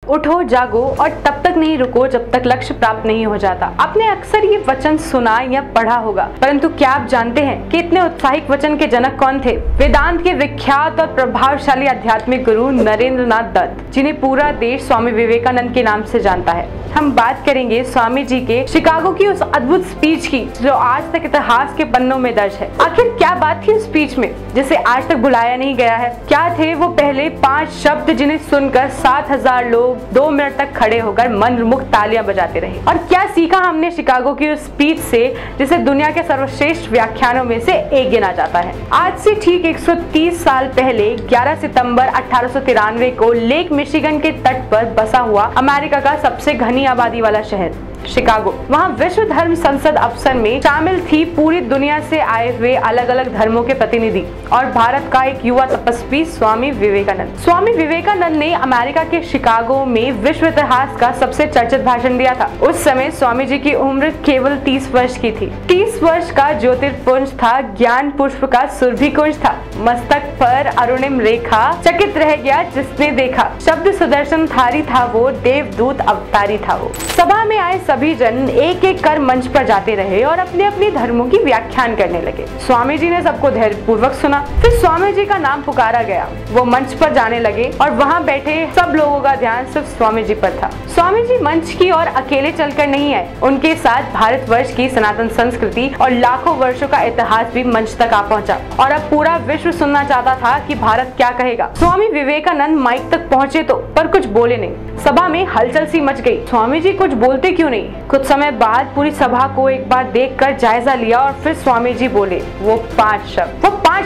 उठो जागो और तब तक नहीं रुको जब तक लक्ष्य प्राप्त नहीं हो जाता। आपने अक्सर ये वचन सुना या पढ़ा होगा, परंतु क्या आप जानते हैं कि इतने उत्साहिक वचन के जनक कौन थे? वेदांत के विख्यात और प्रभावशाली आध्यात्मिक गुरु नरेंद्रनाथ दत्त, जिन्हें पूरा देश स्वामी विवेकानंद के नाम से जानता है। हम बात करेंगे स्वामी जी के शिकागो की उस अद्भुत स्पीच की जो आज तक इतिहास के पन्नों में दर्ज है। आखिर क्या बात थी उस स्पीच में जिसे आज तक भुलाया नहीं गया है? क्या थे वो पहले 5 शब्द जिन्हें सुनकर 7000 लोग 2 मिनट तक खड़े होकर मंत्रमुग्ध तालियां बजाते रहे? और क्या सीखा हमने शिकागो की उस स्पीच से जिसे दुनिया के सर्वश्रेष्ठ व्याख्यानों में से एक गिना जाता है? आज से ठीक 130 साल पहले 11 सितंबर 1893 को लेक मिशिगन के तट पर बसा हुआ अमेरिका का सबसे घनी आबादी वाला शहर शिकागो, वहाँ विश्व धर्म संसद अवसर में शामिल थी पूरी दुनिया से आए हुए अलग अलग धर्मों के प्रतिनिधि और भारत का एक युवा तपस्वी स्वामी विवेकानंद। स्वामी विवेकानंद ने अमेरिका के शिकागो में विश्व इतिहास का सबसे चर्चित भाषण दिया था। उस समय स्वामी जी की उम्र केवल 30 वर्ष की थी। 30 वर्ष का ज्योतिर्पुंज था, ज्ञान पुष्प का सुरभि कुंज था, मस्तक पर अरुणिम रेखा, चकित रह गया जिसने देखा, शब्द सुदर्शन धारी था वो, देवदूत अवतारी था वो। सभा में आए सभी जन एक एक कर मंच पर जाते रहे और अपने अपने धर्मों की व्याख्यान करने लगे। स्वामी जी ने सबको धैर्यपूर्वक सुना। फिर स्वामी जी का नाम पुकारा गया। वो मंच पर जाने लगे और वहाँ बैठे सब लोगों का ध्यान सिर्फ स्वामी जी पर था। स्वामी जी मंच की ओर अकेले चलकर नहीं आए, उनके साथ भारतवर्ष की सनातन संस्कृति और लाखों वर्षों का इतिहास भी मंच तक आ पहुंचा और अब पूरा विश्व सुनना चाहता था कि भारत क्या कहेगा। स्वामी विवेकानंद माइक तक पहुंचे तो पर कुछ बोले नहीं। सभा में हलचल सी मच गई। स्वामी जी कुछ बोलते क्यों नहीं? कुछ समय बाद पूरी सभा को एक बार देखकर जायजा लिया और फिर स्वामी जी बोले वो 5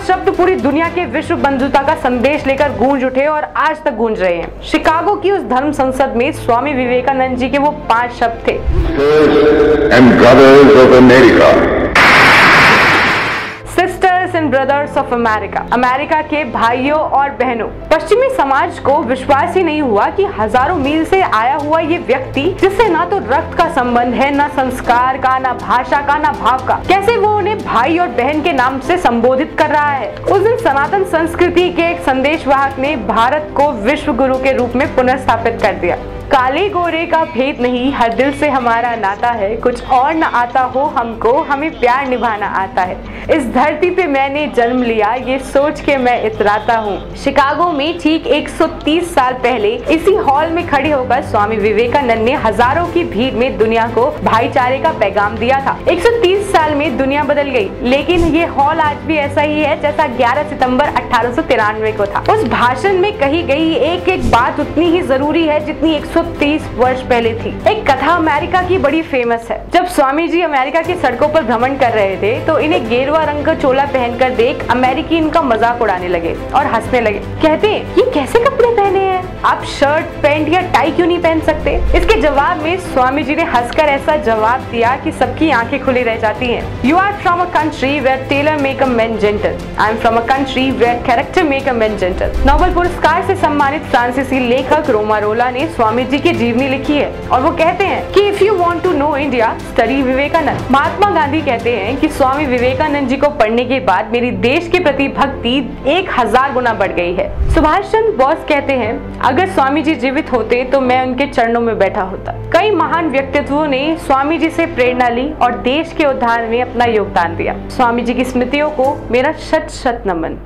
शब्द पूरी दुनिया के विश्व बंधुता का संदेश लेकर गूंज उठे और आज तक गूंज रहे हैं। शिकागो की उस धर्म संसद में स्वामी विवेकानंद जी के वो 5 शब्द थे। Sisters and brothers of America, America के भाइयों और बहनों। पश्चिमी समाज को विश्वास ही नहीं हुआ कि हजारों मील से आया हुआ ये व्यक्ति, जिससे ना तो रक्त का संबंध है, ना संस्कार का, ना भाषा का, ना भाव का, कैसे वो उन्हें भाई और बहन के नाम से संबोधित कर रहा है। उस दिन सनातन संस्कृति के एक संदेशवाहक ने भारत को विश्व गुरु के रूप में पुनर्स्थापित कर दिया। काले गोरे का भेद नहीं, हर दिल से हमारा नाता है, कुछ और न आता हो हमको, हमें प्यार निभाना आता है। इस धरती पे मैंने जन्म लिया, ये सोच के मैं इतराता हूँ। शिकागो में ठीक 130 साल पहले इसी हॉल में खड़े होकर स्वामी विवेकानंद ने हजारों की भीड़ में दुनिया को भाईचारे का पैगाम दिया था। 130 साल में दुनिया बदल गई, लेकिन ये हॉल आज भी ऐसा ही है जैसा 11 सितंबर 1893 को था। उस भाषण में कही गई एक एक बात उतनी ही जरूरी है जितनी 130 वर्ष पहले थी। एक कथा अमेरिका की बड़ी फेमस है। जब स्वामी जी अमेरिका की सड़कों पर भ्रमण कर रहे थे तो इन्हें गेरुआ रंग का चोला पहनकर देख अमेरिकी इनका मजाक उड़ाने लगे और हंसने लगे। कहते ये कैसे कपड़े पहने हैं, आप शर्ट पैंट या टाई क्यों नहीं पहन सकते? इसके जवाब में स्वामी जी ने हंसकर ऐसा जवाब दिया कि सबकी आंखें खुली रह जाती हैं। You are from a country where tailor make a man gentle, I am from a country where character make a man gentle. Nobel पुरस्कार से सम्मानित फ्रांसीसी लेखक रोमारोला ने स्वामी जी की जीवनी लिखी है और वो कहते हैं कि if you want to know India study Vivekananda. Mahatma Gandhi कहते हैं कि स्वामी विवेकानंद जी को पढ़ने के बाद मेरी देश के प्रति भक्ति 1000 गुना बढ़ गई है। सुभाष चंद्र बोस कहते हैं अगर स्वामी जी जीवित होते तो मैं उनके चरणों में बैठा होता। कई महान व्यक्तित्वों ने स्वामी जी से प्रेरणा ली और देश के उद्धार में अपना योगदान दिया। स्वामी जी की स्मृतियों को मेरा शत शत नमन।